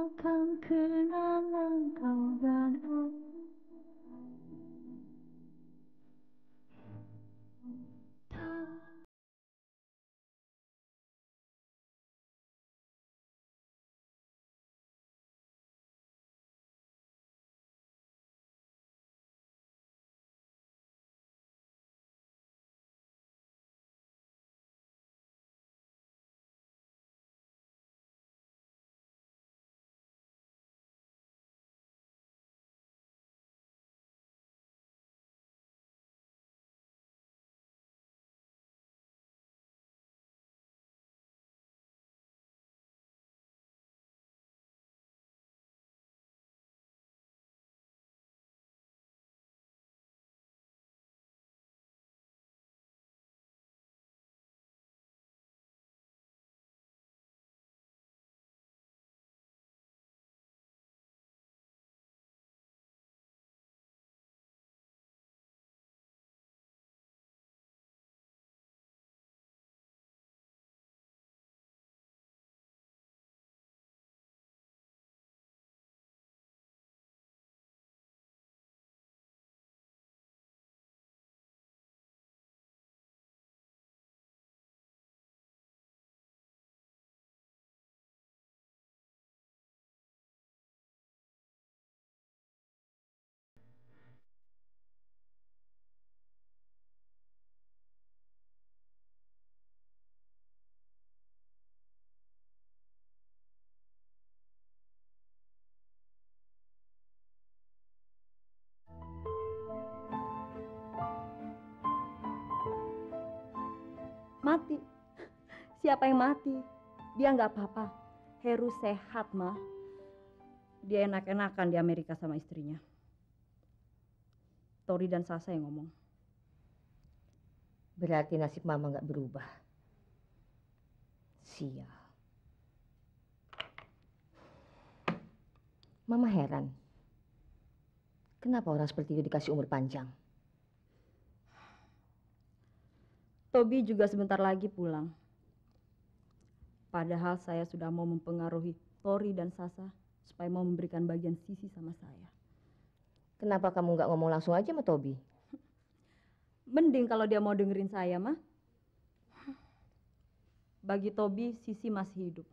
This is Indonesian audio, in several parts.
akan kenangan kau dan aku. Mati. Siapa yang mati? Dia nggak apa-apa. Heru sehat, mah. Dia enak-enakan di Amerika sama istrinya. Tori dan Sasa yang ngomong. Berarti nasib mama nggak berubah. Sial. Mama heran. Kenapa orang seperti itu dikasih umur panjang? Tobi juga sebentar lagi pulang. Padahal saya sudah mau mempengaruhi Tori dan Sasa supaya mau memberikan bagian sisi sama saya. Kenapa kamu nggak ngomong langsung aja sama Tobi? Mending kalau dia mau dengerin saya, mah. Bagi Tobi, Sisi masih hidup.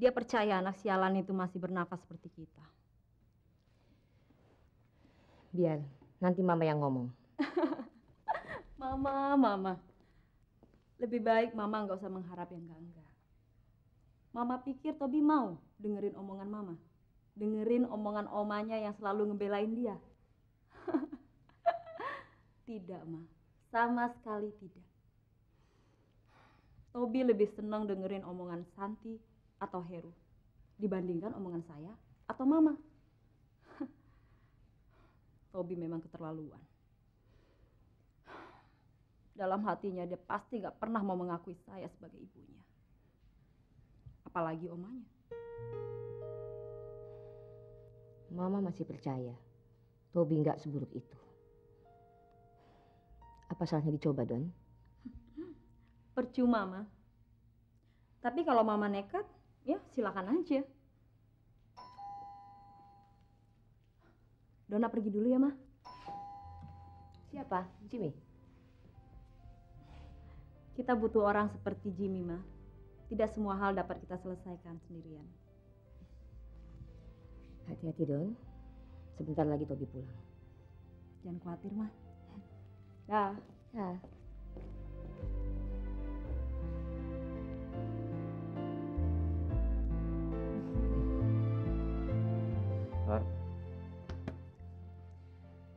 Dia percaya anak sialan itu masih bernafas seperti kita. Biar nanti mama yang ngomong. Mama. Lebih baik mama nggak usah mengharap yang enggak. Mama pikir Tobi mau dengerin omongan mama. Dengerin omongan omanya yang selalu ngebelain dia. Tidak, Ma. Sama sekali tidak. Tobi lebih senang dengerin omongan Santi atau Heru dibandingkan omongan saya atau Mama. Tobi memang keterlaluan. Dalam hatinya dia pasti gak pernah mau mengakui saya sebagai ibunya. Apalagi omanya. Mama masih percaya Tobi nggak seburuk itu. Apa salahnya dicoba, Don? Percuma, Ma. Tapi kalau Mama nekat, ya silakan aja. Dona pergi dulu ya, Ma. Siapa? Jimmy? Kita butuh orang seperti Jimmy, Ma. Tidak semua hal dapat kita selesaikan sendirian. Hati-hati, Don. Sebentar lagi Tobi pulang. Jangan khawatir, Ma. Dah. Ya.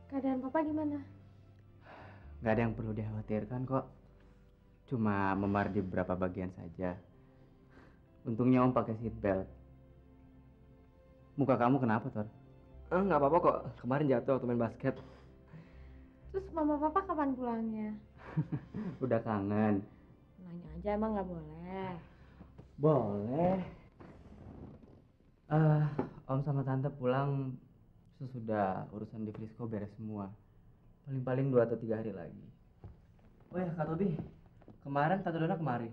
Keadaan Papa gimana? Gak ada yang perlu dikhawatirkan kok. Cuma memar di beberapa bagian saja. Untungnya Om pakai seat belt. Muka kamu kenapa, Tor? Nggak apa-apa kok. Kemarin jatuh waktu main basket. Terus Mama Papa kapan pulangnya? Udah kangen. Nanya aja emang nggak boleh. Boleh. Om sama Tante pulang sesudah urusan di Frisco beres semua. Paling-paling 2 atau 3 hari lagi. Oh ya, Kak Tobi. Kemarin Tante Dona kemari.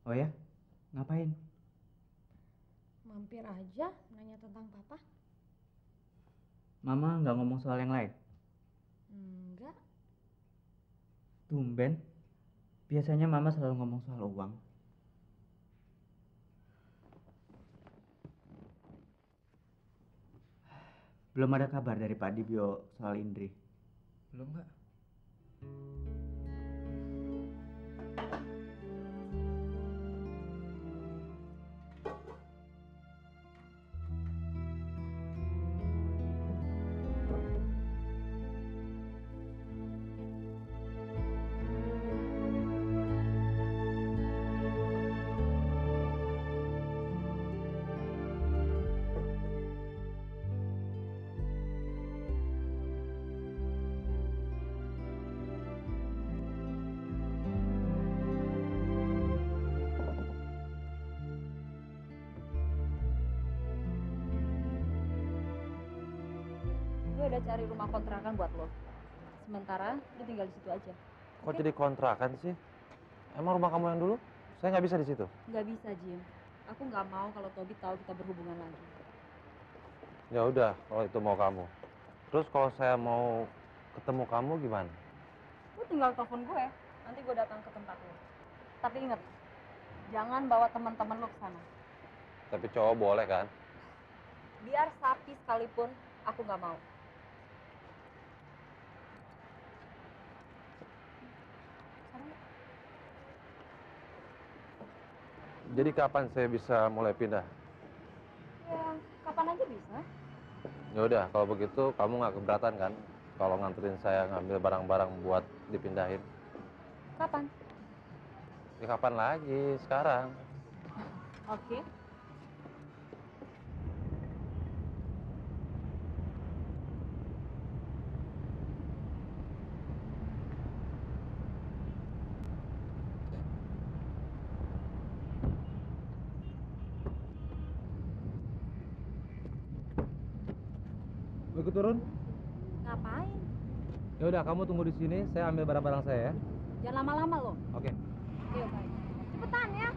Oh ya? Ngapain? Mampir aja nanya tentang papa. Mama nggak ngomong soal yang lain? Enggak. Tumben. Biasanya Mama selalu ngomong soal uang. Belum ada kabar dari Pak Dibyo soal Indri. Belum nggak? Gue udah cari rumah kontrakan buat lo. Sementara lo tinggal di situ aja. Kok jadi kontrakan sih? Emang rumah kamu yang dulu? Saya nggak bisa di situ. Nggak bisa, Jim. Aku nggak mau kalau Tobi tahu kita berhubungan lagi. Ya udah, kalau itu mau kamu. Terus kalau saya mau ketemu kamu gimana? Lo tinggal telepon gue. Nanti gue datang ke tempat lo. Tapi ingat, jangan bawa teman-teman lo ke sana. Tapi cowok boleh kan? Biar sapi sekalipun, aku nggak mau. Jadi kapan saya bisa mulai pindah? Ya, kapan aja bisa. Ya udah, kalau begitu kamu nggak keberatan kan? Kalau nganterin saya ngambil barang-barang buat dipindahin. Kapan? Ya kapan lagi? Sekarang. Oke. Mau ikut turun? Ngapain? Ya udah, kamu tunggu di sini. Saya ambil barang-barang saya ya. Jangan lama-lama lo. Oke. Oke, baik. Cepetan ya.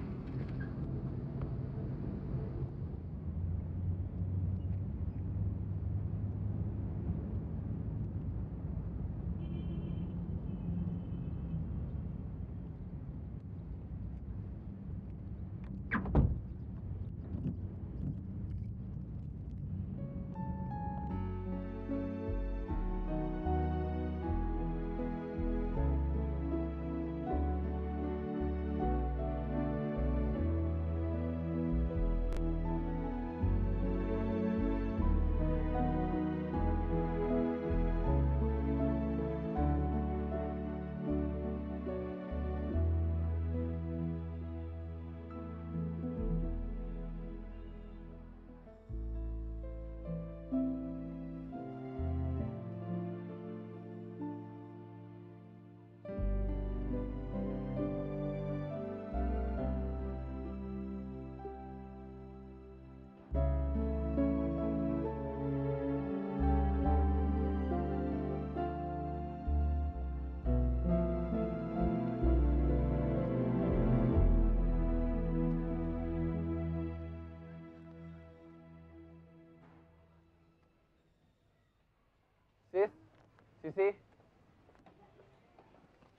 Sisi?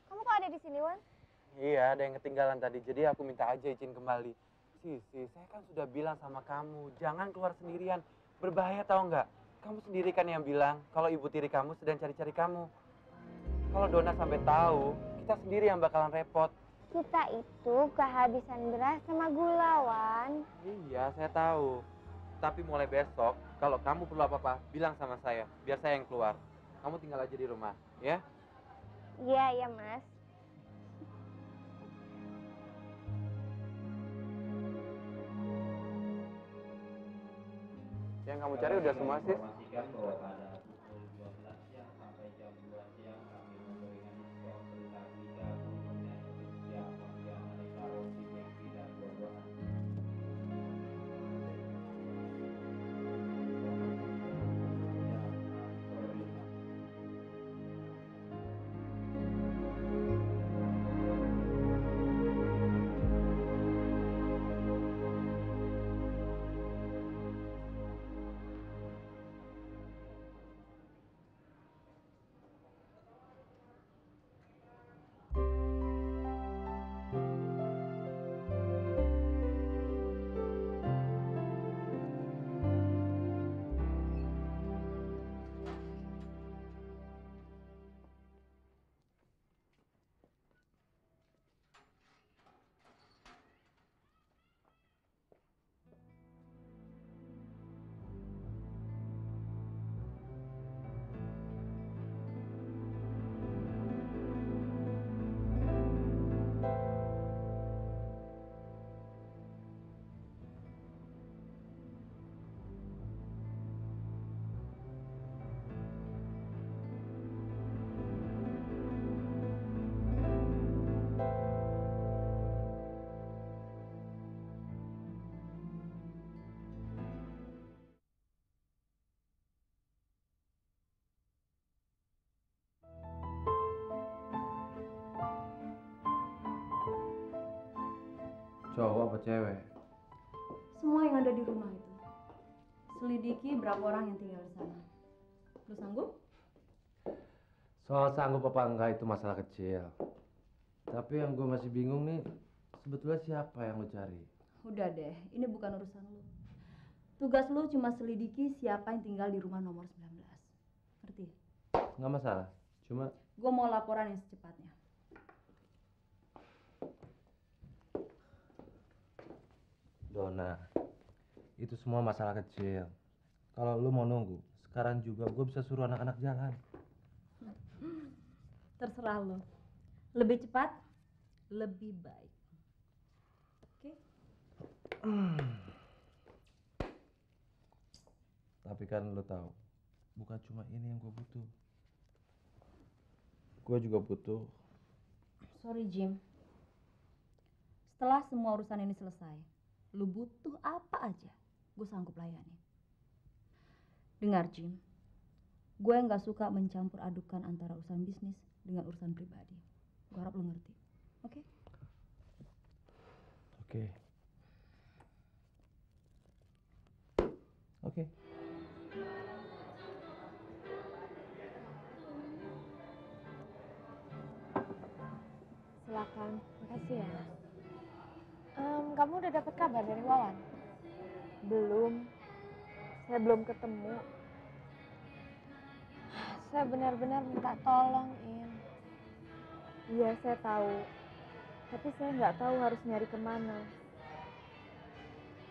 Kamu kok ada di sini, Wan? Iya, ada yang ketinggalan tadi. Jadi aku minta aja izin kembali. Sisi, saya kan sudah bilang sama kamu, jangan keluar sendirian. Berbahaya tahu nggak? Kamu sendiri kan yang bilang kalau ibu tiri kamu sedang cari-cari kamu. Kalau Dona sampai tahu, kita sendiri yang bakalan repot. Kita itu kehabisan beras sama gula, Wan. Iya, saya tahu. Tapi mulai besok, kalau kamu perlu apa-apa, bilang sama saya. Biar saya yang keluar. Kamu tinggal aja di rumah, ya? Iya, iya, Mas. Yang kamu cari udah semua sih. Cowok apa cewek? Semua yang ada di rumah itu. Selidiki berapa orang yang tinggal di sana. Lu sanggup? Soal sanggup apa enggak itu masalah kecil. Tapi yang gue masih bingung nih, sebetulnya siapa yang lo cari? Udah deh, ini bukan urusan lu. Tugas lu cuma selidiki siapa yang tinggal di rumah nomor 19. Ngerti? Nggak masalah, cuma Gue mau laporan yang secepatnya. Dona, itu semua masalah kecil. Kalau lu mau nunggu, sekarang juga gue bisa suruh anak-anak jalan. Terserah lu. Lebih cepat, lebih baik. Oke? Tapi kan lu tahu, bukan cuma ini yang gue butuh. Gue juga butuh. Sorry Jim. Setelah semua urusan ini selesai, lu butuh apa aja, gue sanggup layani. Dengar Jim, gue nggak suka mencampur adukan antara urusan bisnis dengan urusan pribadi. Gue harap lu ngerti, oke? Oke. Oke. Silakan, makasih ya. Kamu udah dapat kabar dari Wawan? Belum. Saya belum ketemu. Saya benar-benar minta tolong, In. Iya, saya tahu. Tapi saya nggak tahu harus nyari kemana.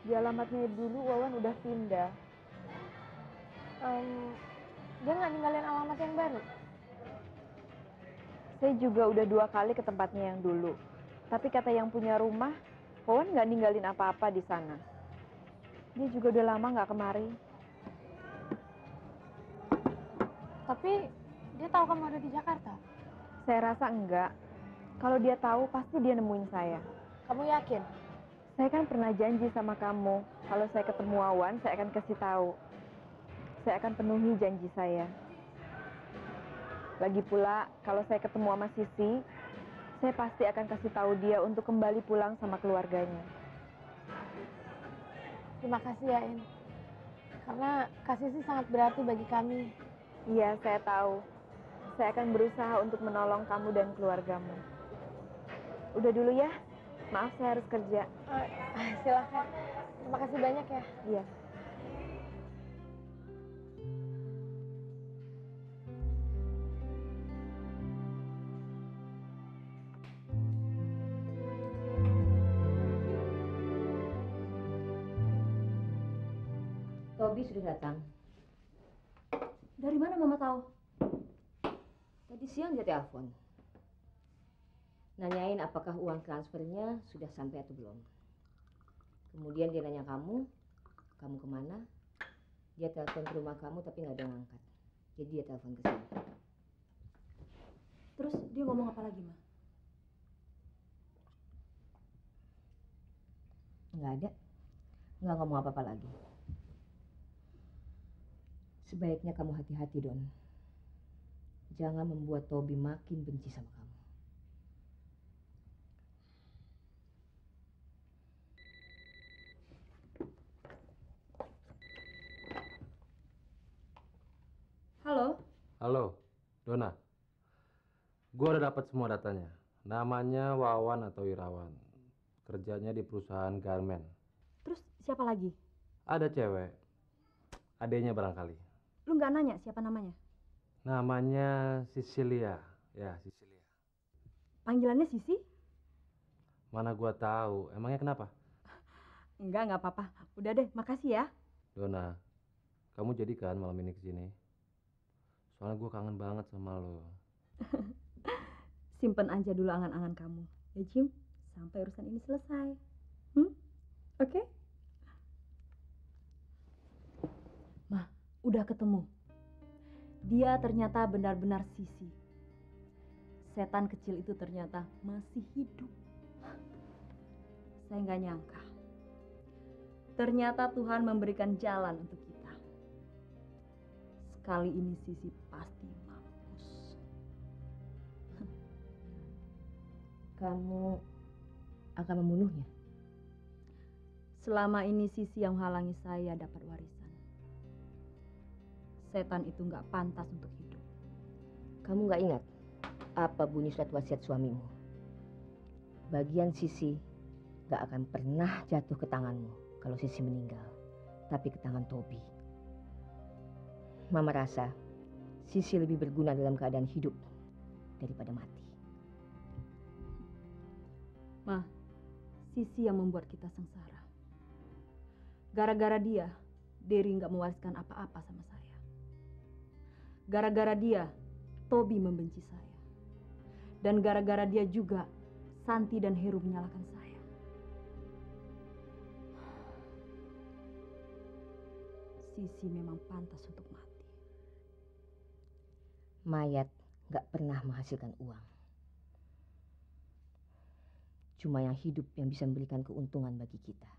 Di alamatnya dulu Wawan udah pindah. Dia nggak ninggalin alamat yang baru? Saya juga udah 2 kali ke tempatnya yang dulu. Tapi kata yang punya rumah, Wawan nggak ninggalin apa-apa di sana. Dia juga udah lama nggak kemari. Tapi dia tahu kamu ada di Jakarta? Saya rasa enggak. Kalau dia tahu, pasti dia nemuin saya. Kamu yakin? Saya kan pernah janji sama kamu, kalau saya ketemu Wawan, saya akan kasih tahu. Saya akan penuhi janji saya. Lagi pula, kalau saya ketemu sama Sisi, saya pasti akan kasih tahu dia untuk kembali pulang sama keluarganya. Terima kasih ya, In. Karena Kak Sisi sangat berarti bagi kami. Iya, saya tahu. Saya akan berusaha untuk menolong kamu dan keluargamu. Udah dulu ya. Maaf, saya harus kerja. Silakan. Terima kasih banyak ya. Iya. Tobi sudah datang. Dari mana Mama tahu? Tadi siang dia telepon. Nanyain apakah uang transfernya sudah sampai atau belum. Kemudian dia nanya kamu kemana? Dia telepon ke rumah kamu tapi nggak ada yang angkat. Jadi dia telepon ke sini. Terus dia ngomong apa lagi, Ma? Nggak ada. Nggak ngomong apa-apa lagi. Sebaiknya kamu hati-hati, Don. Jangan membuat Tobi makin benci sama kamu. Halo? Halo, Dona. Gue udah dapat semua datanya. Namanya Wawan atau Irawan. Kerjanya di perusahaan garmen. Terus siapa lagi? Ada cewek. Adanya barangkali. Lu nggak nanya siapa namanya? Namanya Sisilia. Ya, Sisilia. Panggilannya Sisi? Mana gua tahu. Emangnya kenapa? Nggak apa-apa. Udah deh, makasih ya. Dona, kamu jadi kan malam ini kesini? Soalnya gua kangen banget sama lo. Simpen aja dulu angan-angan kamu. Ya Jim, sampai urusan ini selesai. Oke? Ma, udah ketemu. Dia ternyata benar-benar Sisi. Setan kecil itu ternyata masih hidup. Saya nggak nyangka. Ternyata Tuhan memberikan jalan untuk kita. Sekali ini Sisi pasti mampus. Kamu akan membunuhnya? selama ini Sisi yang menghalangi saya dapat warisan. Setan itu nggak pantas untuk hidup. Kamu nggak ingat apa bunyi surat wasiat suamimu? Bagian Sisi nggak akan pernah jatuh ke tanganmu kalau Sisi meninggal, tapi ke tangan Tobi. Mama rasa Sisi lebih berguna dalam keadaan hidup daripada mati. Ma, Sisi yang membuat kita sengsara. Gara-gara dia, Dery nggak mewariskan apa-apa sama saya. Gara-gara dia, Tobi membenci saya. Dan gara-gara dia juga, Santi dan Heru menyalahkan saya. Sisi memang pantas untuk mati. Mayat nggak pernah menghasilkan uang. Cuma yang hidup yang bisa memberikan keuntungan bagi kita.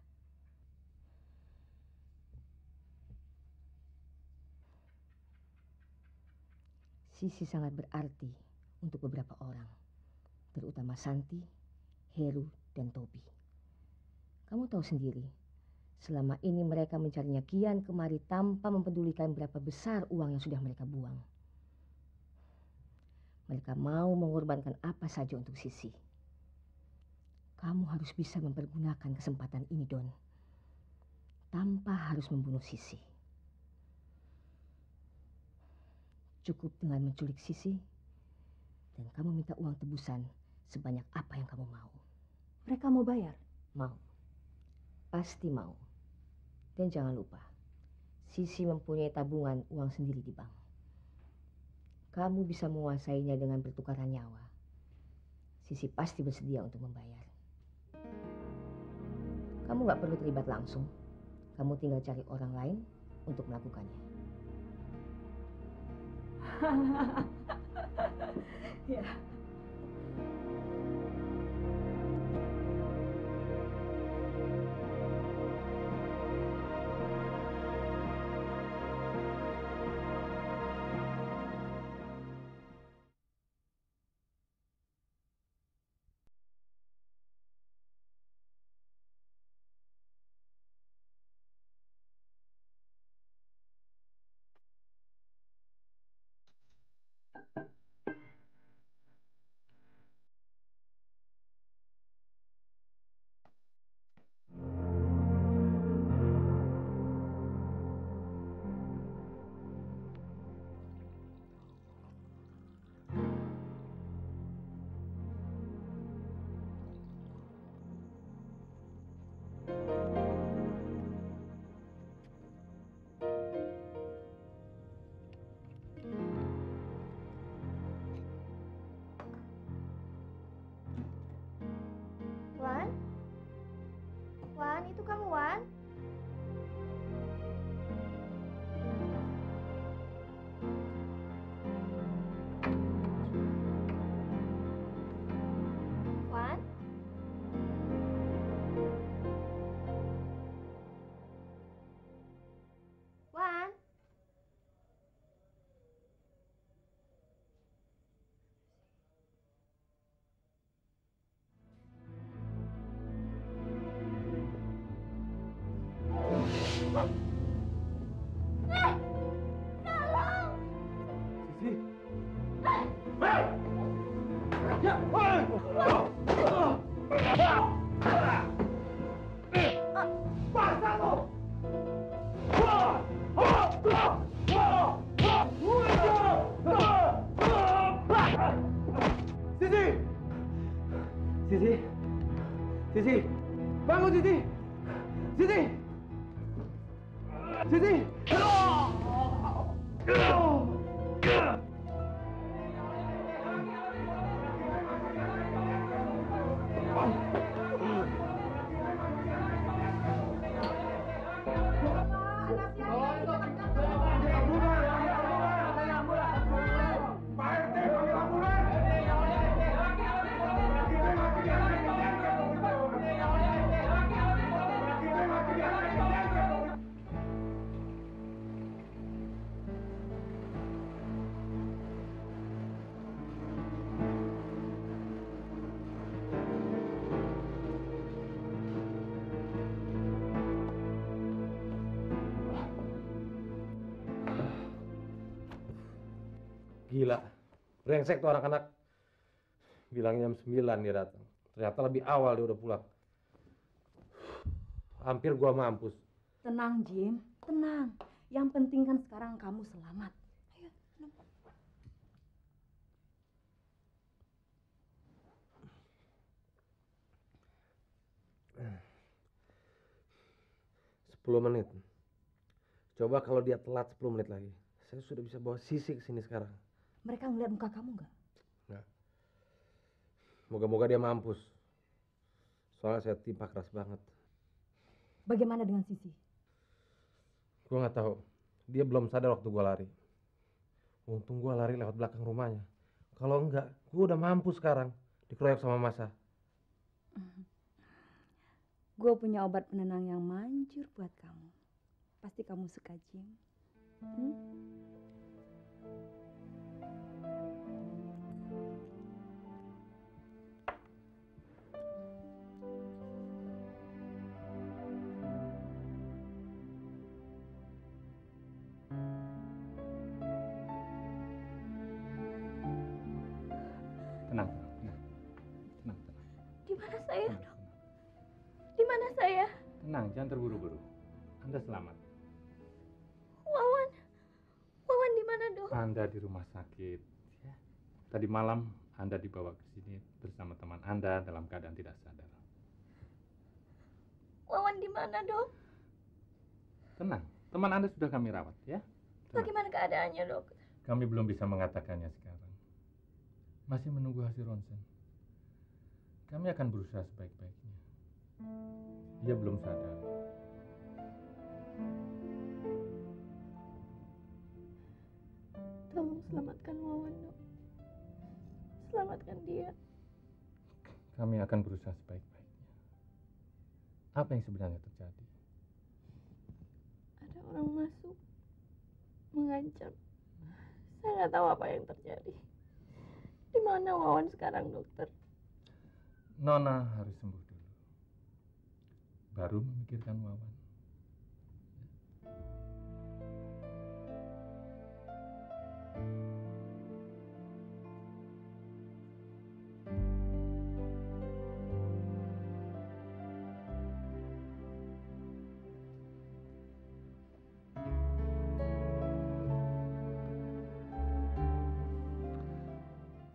Sisi sangat berarti untuk beberapa orang, terutama Santi, Heru, dan Tobi. Kamu tahu sendiri, selama ini mereka mencarinya kian kemari tanpa mempedulikan berapa besar uang yang sudah mereka buang. Mereka mau mengorbankan apa saja untuk Sisi. Kamu harus bisa mempergunakan kesempatan ini, Don. Tanpa harus membunuh Sisi. Cukup dengan menculik Sisi, dan kamu minta uang tebusan sebanyak apa yang kamu mau. Mereka mau bayar? Mau. Pasti mau. Dan jangan lupa, Sisi mempunyai tabungan uang sendiri di bank. Kamu bisa menguasainya dengan pertukaran nyawa. Sisi pasti bersedia untuk membayar. Kamu nggak perlu terlibat langsung. Kamu tinggal cari orang lain untuk melakukannya. Ya. Wan? Wan, itu kamu, Wan? Wan? Wan? Sisi! Sisi! Bangun, Sisi! Sisi! Sisi! Gila. Brengsek tuh anak-anak. Bilang jam 9 dia datang. Ternyata lebih awal dia udah pulang. Hampir gua mampus. Tenang, Jim. Tenang. Yang penting kan sekarang kamu selamat. Ayo, tenang. 10 menit. Coba kalau dia telat 10 menit lagi. Saya sudah bisa bawa Sisi ke sini sekarang. Mereka ngeliat muka kamu nggak? Nggak. Moga-moga dia mampus. Soalnya saya timpa keras banget. Bagaimana dengan Sisi? Gua nggak tahu. Dia belum sadar waktu gua lari. Untung gua lari lewat belakang rumahnya. Kalau enggak, gua udah mampus sekarang. Dikeroyok sama massa. Gue punya obat penenang yang manjur buat kamu. Pasti kamu suka, Jim. Tenang. Di mana saya, dok? Di mana saya? Tenang, jangan terburu-buru. Anda selamat. Wawan di mana, dok? Anda di rumah sakit. Ya. Tadi malam Anda dibawa ke sini bersama teman Anda dalam keadaan tidak sadar. Wawan di mana, dok? Tenang, teman Anda sudah kami rawat ya. Tenang. Bagaimana keadaannya, dok? Kami belum bisa mengatakannya sekarang. Masih menunggu hasil ronsen. Kami akan berusaha sebaik-baiknya. Dia belum sadar. Tolong selamatkan Wawan, dok. Selamatkan dia. Kami akan berusaha sebaik-baiknya. Apa yang sebenarnya terjadi? Ada orang masuk, mengancam. Saya nggak tahu apa yang terjadi. Di mana Wawan sekarang, dokter? Nona harus sembuh dulu. Baru memikirkan Wawan.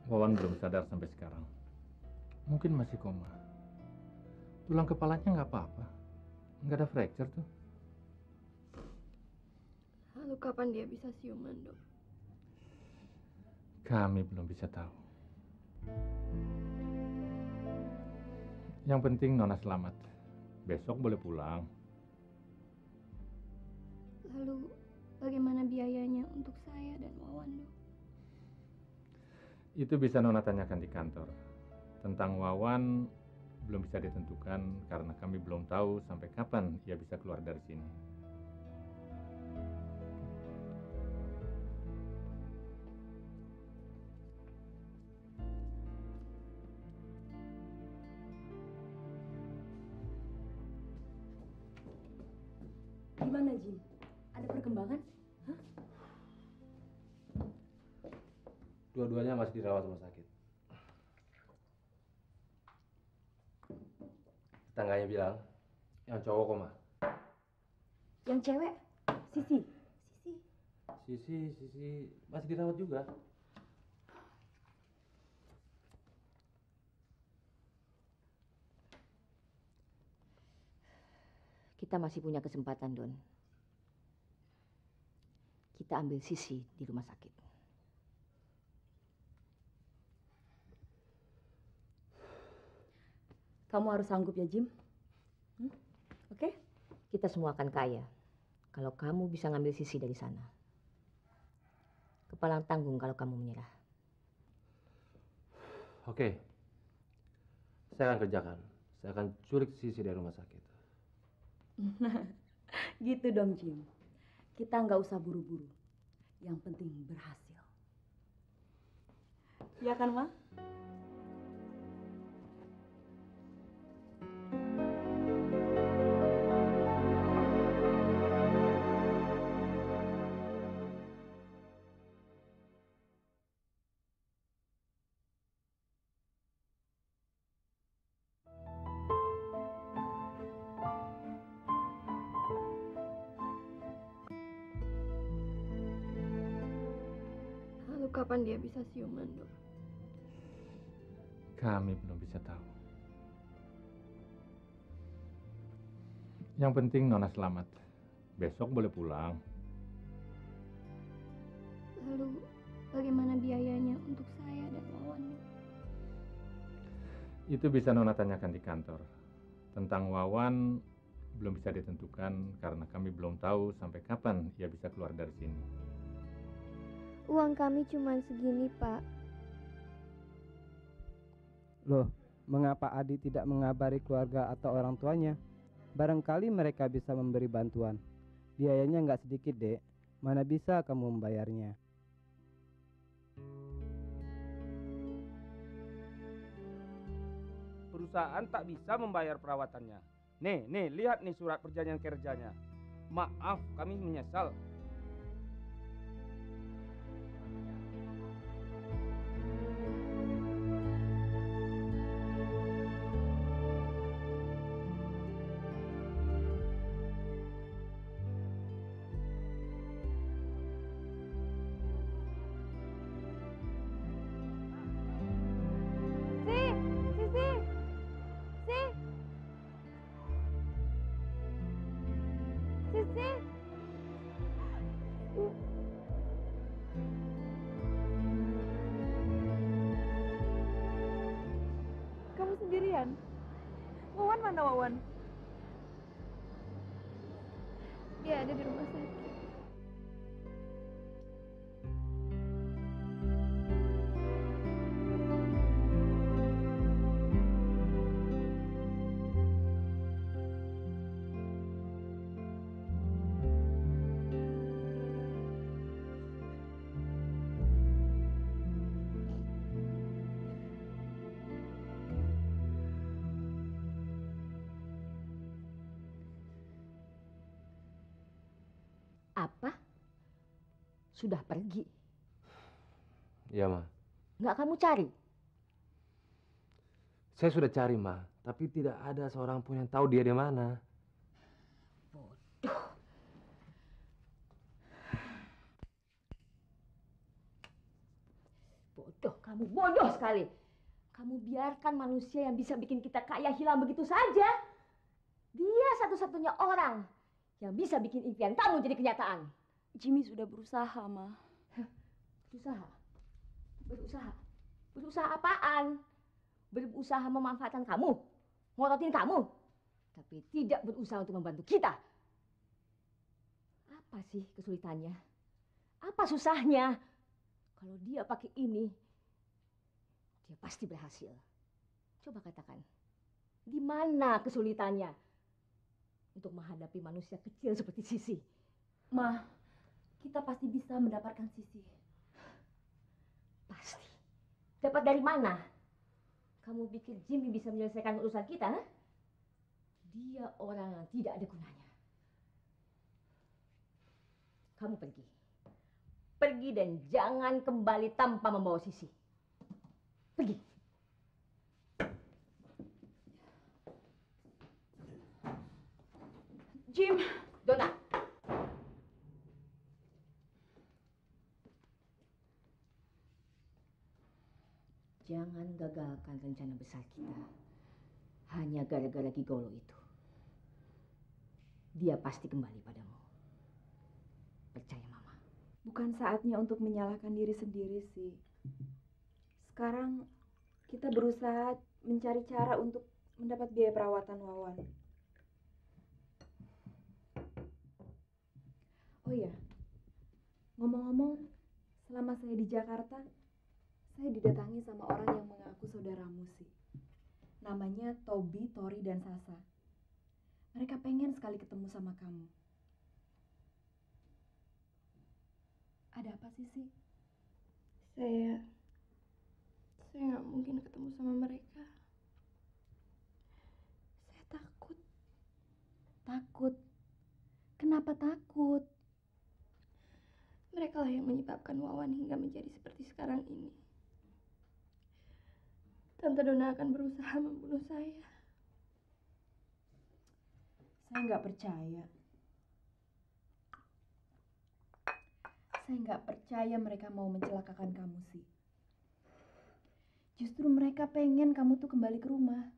Wawan belum sadar sampai sekarang. Mungkin masih koma. Tulang kepalanya nggak apa-apa. Nggak ada fracture tuh. Lalu kapan dia bisa siuman, dok? Kami belum bisa tahu. Yang penting Nona selamat. Besok boleh pulang. Lalu bagaimana biayanya untuk saya dan Wawan, dok? Itu bisa Nona tanyakan di kantor. Tentang Wawan belum bisa ditentukan karena kami belum tahu sampai kapan ia bisa keluar dari sini. Gimana, Jim? Ada perkembangan? Dua-duanya masih dirawat rumah sakit. Tetangganya bilang, yang cowok koma. Yang cewek? Sisi. Sisi masih dirawat juga. Kita masih punya kesempatan, Don. Kita ambil Sisi di rumah sakit. Kamu harus sanggup ya, Jim. Oke? Kita semua akan kaya kalau kamu bisa ngambil Sisi dari sana. Kepala tanggung kalau kamu menyerah. Oke. Saya akan kerjakan. Saya akan culik Sisi dari rumah sakit. Gitu dong, Jim. Kita nggak usah buru-buru. Yang penting berhasil. Ya kan, Ma? kapan dia bisa siuman, Dok? Kami belum bisa tahu. Yang penting Nona selamat. Besok boleh pulang. Lalu bagaimana biayanya untuk saya dan Wawan, Dok? Itu bisa Nona tanyakan di kantor. Tentang Wawan belum bisa ditentukan karena kami belum tahu sampai kapan ia bisa keluar dari sini. Uang kami cuma segini, Pak. Loh, mengapa Adi tidak mengabari keluarga atau orang tuanya? Barangkali mereka bisa memberi bantuan. Biayanya nggak sedikit, Dek. Mana bisa kamu membayarnya? Perusahaan tak bisa membayar perawatannya. Nih, lihat nih surat perjanjian kerjanya. Maaf, kami menyesal. Sisi. Kamu sendirian? Wawan mana Wawan? Dia ada di rumah sakit. Apa? Sudah pergi? Iya, Ma. Nggak kamu cari? Saya sudah cari, Ma. Tapi tidak ada seorang pun yang tahu dia di mana. Bodoh. Bodoh, kamu bodoh sekali. Kamu biarkan manusia yang bisa bikin kita kaya hilang begitu saja. Dia satu-satunya orang yang bisa bikin impian kamu jadi kenyataan. Jimmy sudah berusaha, Ma. Berusaha? Berusaha? Berusaha apaan? Berusaha memanfaatkan kamu, ngototin kamu, tapi tidak berusaha untuk membantu kita. Apa sih kesulitannya? Apa susahnya? Kalau dia pakai ini, dia pasti berhasil. Coba katakan, di mana kesulitannya untuk menghadapi manusia kecil seperti Sisi? Ma, kita pasti bisa mendapatkan Sisi. Pasti. Dapat dari mana? Kamu pikir Jimmy bisa menyelesaikan urusan kita? Ha? Dia orang yang tidak ada gunanya. Kamu pergi. Pergi dan jangan kembali tanpa membawa Sisi. Pergi. Jim. Donna. Jangan gagalkan rencana besar kita. Hanya gara-gara gigolo itu. Dia pasti kembali padamu. Percaya Mama. Bukan saatnya untuk menyalahkan diri sendiri sih. Sekarang kita berusaha mencari cara untuk mendapat biaya perawatan Wawan. Oh iya, ngomong-ngomong, selama saya di Jakarta, saya didatangi sama orang yang mengaku saudaramu sih. Namanya Tobi, Tori, dan Sasa. Mereka pengen sekali ketemu sama kamu. Ada apa sih? Saya nggak mungkin ketemu sama mereka. Saya takut. Takut? Kenapa takut? Mereka lah yang menyebabkan Wawan hingga menjadi seperti sekarang ini. Tante Donna akan berusaha membunuh saya. Saya nggak percaya. Saya nggak percaya mereka mau mencelakakan kamu sih. Justru mereka pengen kamu tuh kembali ke rumah.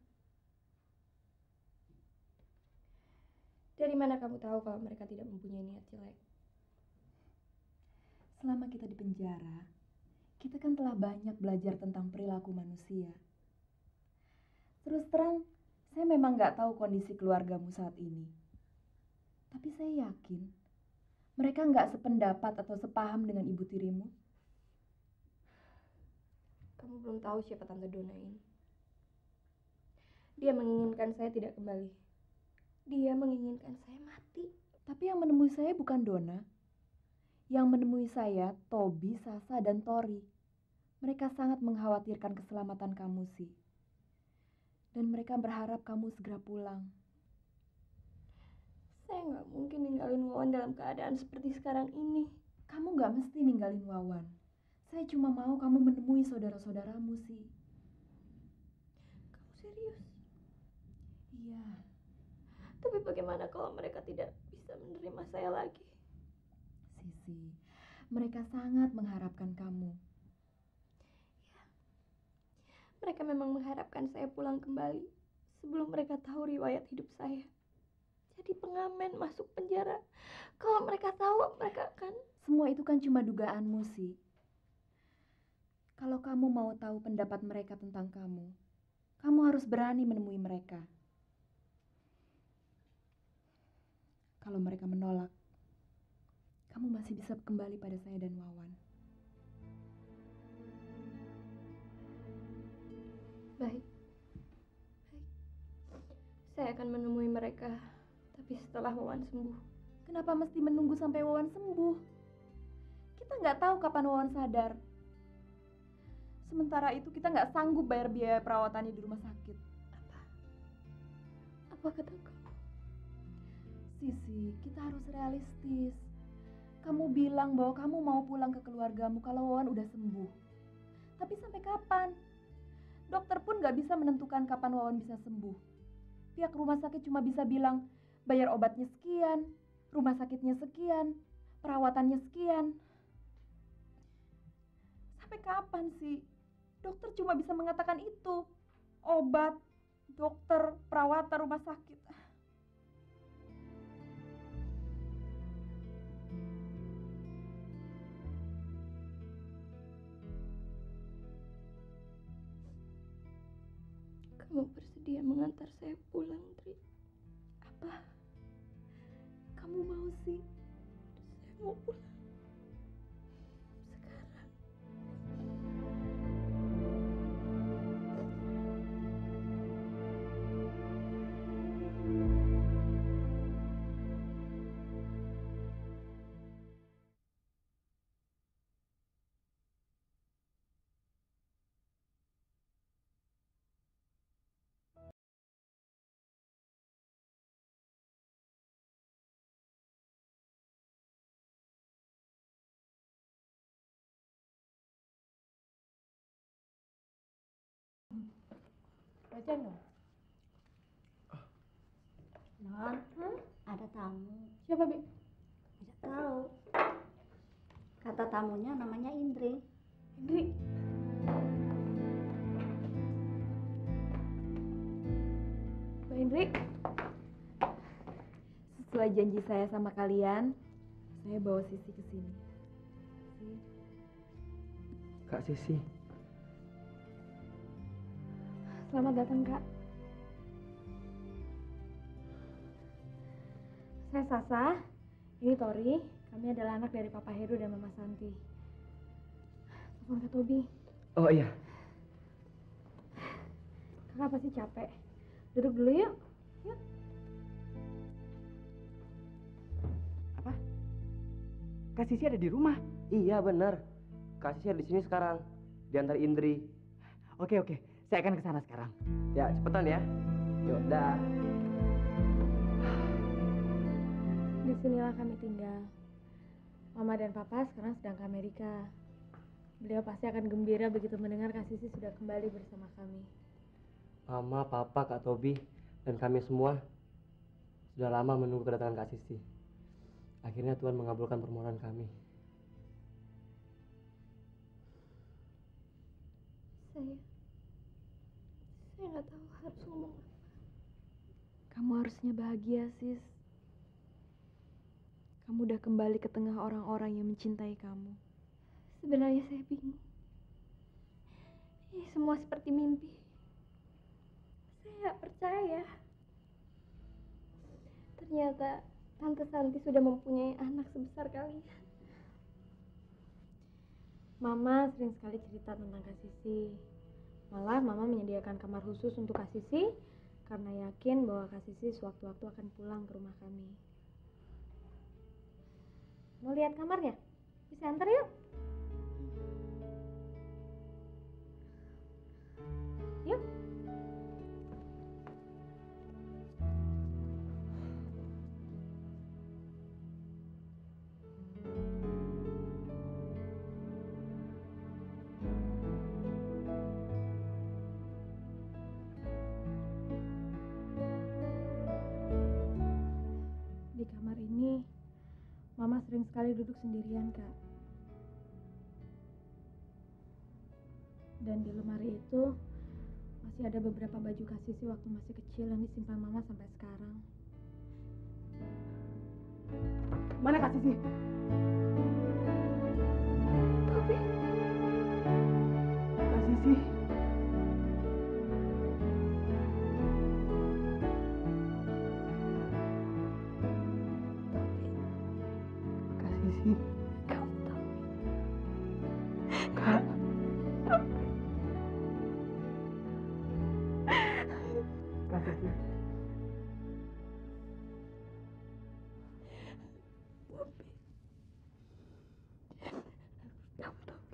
Dari mana kamu tahu kalau mereka tidak mempunyai niat jelek? Selama kita di penjara, kita kan telah banyak belajar tentang perilaku manusia. Terus terang, saya memang nggak tahu kondisi keluargamu saat ini. Tapi saya yakin, mereka nggak sependapat atau sepaham dengan ibu tirimu. Kamu belum tahu siapa Tante Dona ini. Dia menginginkan saya tidak kembali. Dia menginginkan saya mati. Tapi yang menemui saya bukan Dona. Yang menemui saya, Tobi, Sasa, dan Tori. Mereka sangat mengkhawatirkan keselamatan kamu sih. Dan mereka berharap kamu segera pulang. Saya nggak mungkin ninggalin Wawan dalam keadaan seperti sekarang ini. Kamu nggak mesti ninggalin Wawan. Saya cuma mau kamu menemui saudara-saudaramu sih. Kamu serius? Iya. Tapi bagaimana kalau mereka tidak bisa menerima saya lagi? Sisi, mereka sangat mengharapkan kamu. Ya, mereka memang mengharapkan saya pulang kembali sebelum mereka tahu riwayat hidup saya. Jadi pengamen masuk penjara. Kalau mereka tahu, mereka akan... Semua itu kan cuma dugaanmu sih. Kalau kamu mau tahu pendapat mereka tentang kamu, kamu harus berani menemui mereka. Kalau mereka menolak, kamu masih bisa kembali pada saya dan Wawan. Baik. Saya akan menemui mereka, tapi setelah Wawan sembuh. Kenapa mesti menunggu sampai Wawan sembuh? Kita nggak tahu kapan Wawan sadar. Sementara itu kita nggak sanggup bayar biaya perawatannya di rumah sakit. Apa kata kamu? Sisi, kita harus realistis. Kamu bilang bahwa kamu mau pulang ke keluargamu kalau Wawan udah sembuh. Tapi sampai kapan? Dokter pun nggak bisa menentukan kapan Wawan bisa sembuh. Pihak rumah sakit cuma bisa bilang, bayar obatnya sekian, rumah sakitnya sekian, perawatannya sekian. Sampai kapan sih? Dokter cuma bisa mengatakan itu. Obat, dokter, perawatan, rumah sakit. Kamu bersedia mengantar saya pulang, Tri? Apa? Kamu mau sih? Saya mau pulang. Baca dong. Non, ada tamu. Siapa, Bi? Tidak tahu. Kata tamunya namanya Indri. Indri. Mbak Indri. Sesuai janji saya sama kalian, saya bawa Sisi ke sini. Kak Sisi. Selamat datang, Kak. Saya Sasa, ini Tori. Kami adalah anak dari Papa Heru dan Mama Santi. Telepon Kak Tobi. Oh iya. Kakak pasti capek. Duduk dulu yuk. Yuk. Apa? Kak Sisi ada di rumah? Iya bener. Kak Sisi ada di sini sekarang. Diantar Indri. Oke, saya akan ke sana sekarang. Ya cepetan ya. Yuk, dah. Disinilah kami tinggal. Mama dan Papa sekarang sedang ke Amerika. Beliau pasti akan gembira begitu mendengar Kak Sisi sudah kembali bersama kami. Mama, Papa, Kak Tobi, dan kami semua sudah lama menunggu kedatangan Kak Sisi. Akhirnya Tuhan mengabulkan permohonan kami. Saya nggak tahu harus ngomong apa. Kamu harusnya bahagia, Sis. Kamu udah kembali ke tengah orang-orang yang mencintai kamu. Sebenarnya saya bingung. Ini semua seperti mimpi. Saya nggak percaya. Ternyata Tante Santi sudah mempunyai anak sebesar kalian. Mama sering sekali cerita tentang Kak Sisi. Malah Mama menyediakan kamar khusus untuk Kak Sisi karena yakin bahwa Kak Sisi sewaktu-waktu akan pulang ke rumah kami. Mau lihat kamarnya? Bisa antar yuk. Yuk. Di kamar ini, Mama sering sekali duduk sendirian, Kak. Dan di lemari itu masih ada beberapa baju Kak Sisi waktu masih kecil yang disimpan Mama sampai sekarang. Mana Kak Sisi? Tapi Kak Sisi? Kak Sisi? kamu tahu, Kak. Kak Sisi. kamu tahu.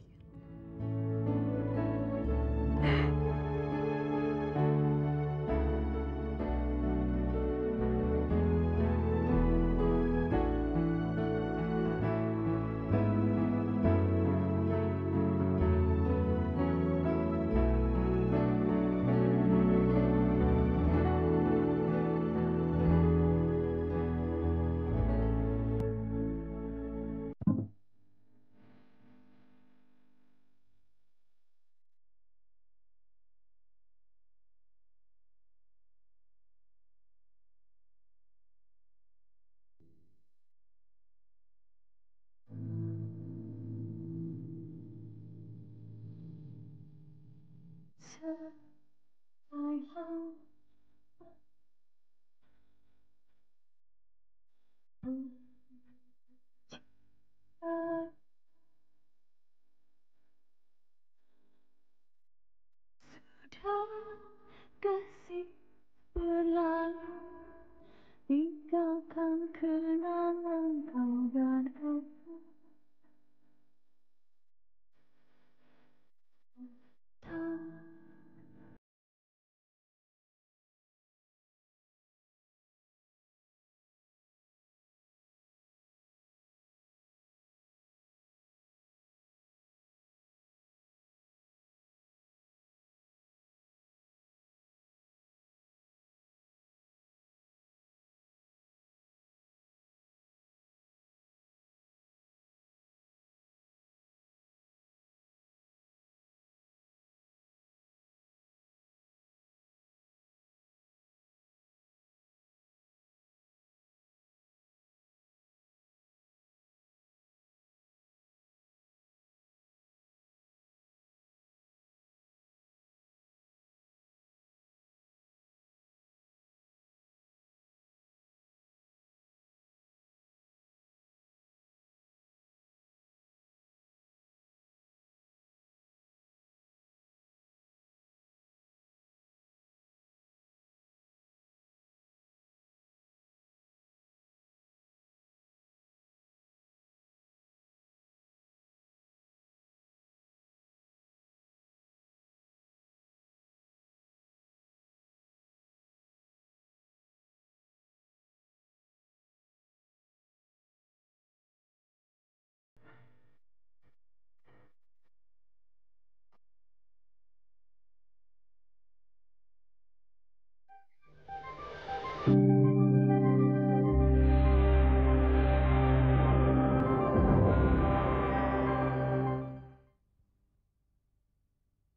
Sayang.